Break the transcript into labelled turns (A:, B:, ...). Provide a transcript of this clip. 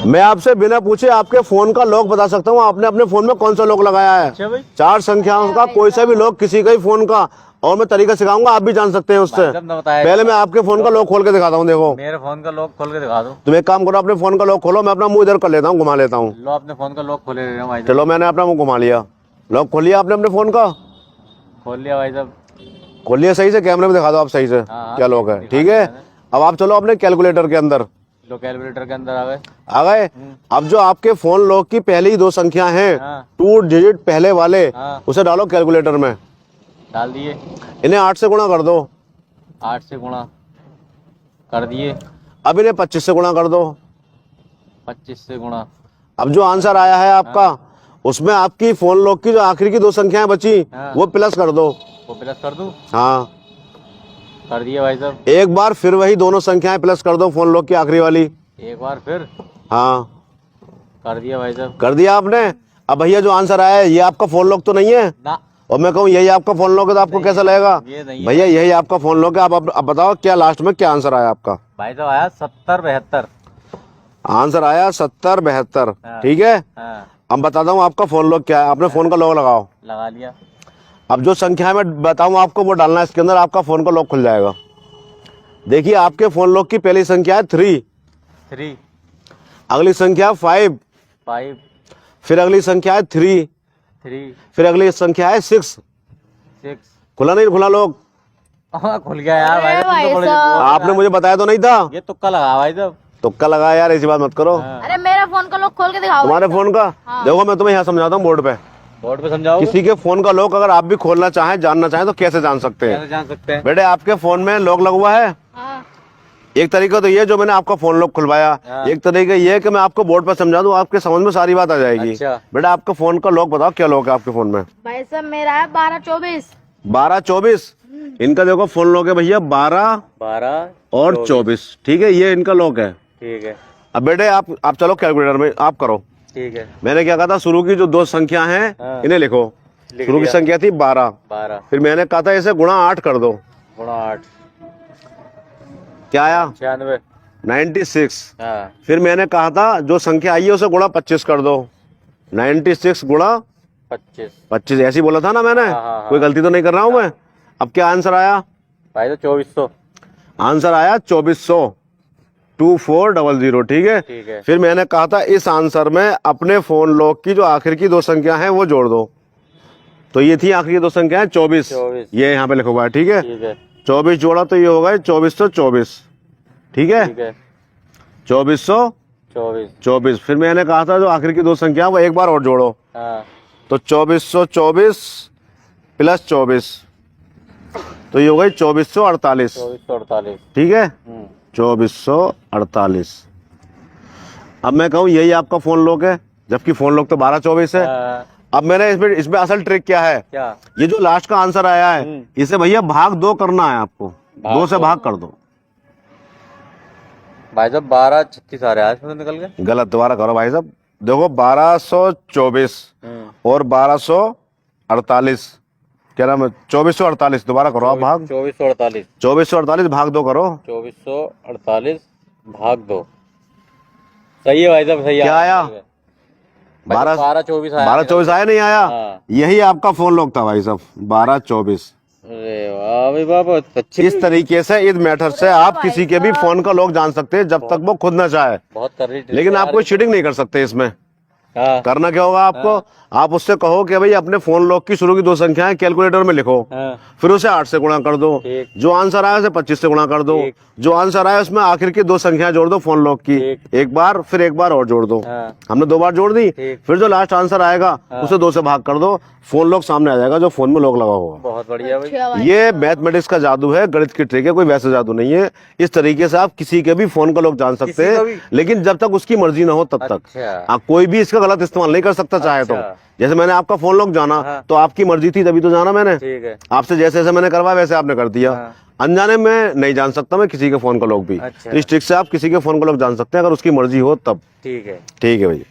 A: मैं आपसे बिना पूछे आपके फोन का लॉक बता सकता हूँ। आपने अपने फोन में कौन सा लॉक लगाया है?
B: अच्छा भाई,
A: 4 संख्याओं का कोई सा भी लॉक किसी का ही फोन का, और मैं तरीका सिखाऊंगा, आप भी जान सकते हैं उससे। पहले मैं आपके फोन का लॉक खोल के दिखाता हूँ। देखो
B: मेरे फोन का लॉक खोल के दिखा दो।
A: तुम एक काम करो, अपने फोन का लॉक खोलो, मैं अपना मुंह इधर कर लेता हूँ, घुमा लेता हूँ।
B: लो अपने फोन का लॉक खोले रहे हो भाई।
A: चलो मैंने अपना मुंह घुमा लिया, लॉक खोल लिया आपने अपने फोन का?
B: खोल लिया भाई साहब।
A: खोल लिया सही से, कैमरे में दिखा दो आप सही से क्या लॉक है। ठीक है, अब आप चलो अपने कैलकुलेटर के अंदर।
B: लो कैलकुलेटर के अंदर आ गए।
A: आ गए? अब जो आपके फोन लॉक की पहली 2 संख्या हैं, 2 डिजिट पहले वाले, उसे डालो कैलकुलेटर में।
B: डाल दिए।
A: इन्हें 8 से गुणा कर दो।
B: 8 से गुणा कर दिए।
A: अब इन्हें 25 से गुणा कर दो।
B: 25 से गुणा।
A: अब जो आंसर आया है आपका, उसमें आपकी फोन लॉक की जो आखिरी की 2 संख्याएं बची, वो प्लस कर दो।
B: वो प्लस कर दूं?
A: हाँ
B: कर दिया भाई साहब।
A: एक बार फिर वही दोनों संख्याएं प्लस कर दो, फोन लॉक की आखिरी वाली।
B: एक बार फिर?
A: हाँ
B: कर दिया भाई साहब।
A: कर दिया आपने। अब भैया जो आंसर आया है, ये आपका फोन लॉक तो नहीं है
B: ना।
A: और मैं कहूँ यही आपका फोन लॉक है, तो आपको कैसा लगेगा? भैया यही आपका फोन लॉक है। अब बताओ क्या लास्ट में क्या आंसर आया आपका?
B: भाई साहब आया 70-72।
A: आंसर आया 70-72। ठीक है, अब बताता हूँ आपका फोन लॉक क्या है। आपने फोन का लॉक लगाओ।
B: लगा लिया।
A: अब जो संख्या मैं बताऊँ आपको वो डालना है इसके अंदर, आपका फोन का लॉक खुल जाएगा। देखिए आपके फोन लॉक की पहली संख्या है 3, अगली संख्या 5, फिर अगली संख्या है 3, फिर अगली संख्या है 6। खुला नहीं खुला लॉक?
B: खुल गया यार भाई साहब।
A: आपने मुझे बताया तो नहीं था?
B: ये तुक्का लगा भाई साहब।
A: तुक्का लगा यार, ऐसी बात मत करो।
C: अरे मेरा फोन का लॉक खोल के दिखाओ।
A: तुम्हारे फोन का? देखो मैं तुम्हें यहाँ समझाता हूँ बोर्ड पे
B: समझाओ।
A: किसी के फोन का लॉक अगर आप भी खोलना चाहें, जानना चाहें, तो कैसे जान सकते हैं?
B: कैसे जान सकते हैं?
A: बेटे आपके फोन में लॉक लगा हुआ है। एक तरीका तो ये जो मैंने आपका फोन लॉक खुलवाया, एक तरीका ये है कि मैं आपको बोर्ड पर समझा दूं, आपके समझ में सारी बात आ जाएगी।
B: अच्छा।
A: बेटा आपका फोन का लॉक बताओ क्या लॉक है आपके फोन में?
C: भाई साहब मेरा है 12-24।
A: 12-24। इनका देखो फोन लॉक है भैया 12 और 24। ठीक है, ये इनका लॉक है।
B: ठीक है।
A: अब बेटे आप चलो कैलकुलेटर में आप करो।
B: ठीक है।
A: मैंने क्या कहा था, शुरू की जो 2 संख्या हैं इन्हें लिखो। शुरू की संख्या थी 12, फिर मैंने कहा था इसे गुणा 8 कर दो।
B: गुणा 8
A: क्या आया? 96। फिर मैंने कहा था जो संख्या आई है उसे गुणा 25 कर दो। 96 गुणा 25 ऐसी बोला था ना मैंने? कोई गलती तो नहीं कर रहा हूं मैं? अब क्या आंसर आया
B: भाई? तो 2400
A: आंसर आया। 2400, 2400। ठीक है। फिर मैंने कहा था इस आंसर में अपने फोन लॉक की जो आखिर की 2 संख्या है वो जोड़ दो। तो ये थी आखिरी 2 संख्याएं 24। ये यहाँ पे लिखा हुआ है। ठीक है, 24 जोड़ा तो ये होगा 2424। ठीक है, 2424। फिर मैंने कहा था जो आखिर की 2 संख्या वो एक बार और जोड़ो। तो 2424 प्लस 24 तो ये हो गई 2448। ठीक है, 2448। अब मैं कहूँ यही आपका फोन लॉक है, जबकि फोन लॉक तो 12-24 है। अब मैंने इसमें असल ट्रिक क्या है? ये जो लास्ट का आंसर आया है इसे भैया भाग 2 करना है आपको। 2 से भाग कर दो
B: भाई साहब। 12-36 आ रहा है इसमें निकल के।
A: गलत, दोबारा करो भाई साहब। देखो 1224 और 1248, क्या नाम है, 2448। दोबारा करो आप भाग। 2448 भाग 2 करो।
B: 2448 भाग 2। सही है भाई साहब, सही है।
A: क्या आया? 12-24 आया नहीं आया? यही आपका फोन लॉक था भाई साहब, 12-24।
B: अरे वाह भाई बाबा, अच्छी।
A: इस तरीके से इस मेथड से आप किसी के भी फोन का लॉक जान सकते हैं जब तक वो खुद ना चाहे।
B: बहुत कर रही,
A: लेकिन आप कोई चीटिंग नहीं कर सकते इसमें। करना क्या होगा आपको, आप उससे कहो कि भाई अपने फोन लॉक की शुरू की 2 संख्याएं कैलकुलेटर में लिखो। फिर उसे 8 से गुणा कर दो। जो आंसर आया उसे 25 से गुणा कर दो। जो आंसर आया उसमें आखिर की 2 संख्याएं जोड़ दो फोन लॉक की। एक बार फिर एक बार और जोड़ दो। हमने 2 बार जोड़ दी। फिर जो लास्ट आंसर आएगा उसे 2 से भाग कर दो। फोन लॉक सामने आ जाएगा जो फोन में लॉक लगा होगा।
B: बहुत बढ़िया भाई।
A: ये मैथमेटिक्स का जादू है, गणित की ट्रिक है, कोई वैसा जादू नहीं है। इस तरीके से आप किसी के भी फोन का लॉक जान सकते हैं, लेकिन जब तक उसकी मर्जी ना हो तब तक। आप कोई भी इसका गलत इस्तेमाल नहीं कर सकता चाहे तो। जैसे मैंने आपका फोन लॉक जाना तो आपकी मर्जी थी तभी तो जाना मैंने। आपसे जैसे जैसे मैंने करवाया वैसे आपने कर दिया। अनजाने में नहीं जान सकता मैं किसी के फोन का लॉक भी। इस ट्रिक से आप किसी के फोन का लॉक जान सकते हैं अगर उसकी मर्जी हो तब।
B: ठीक है
A: भैया।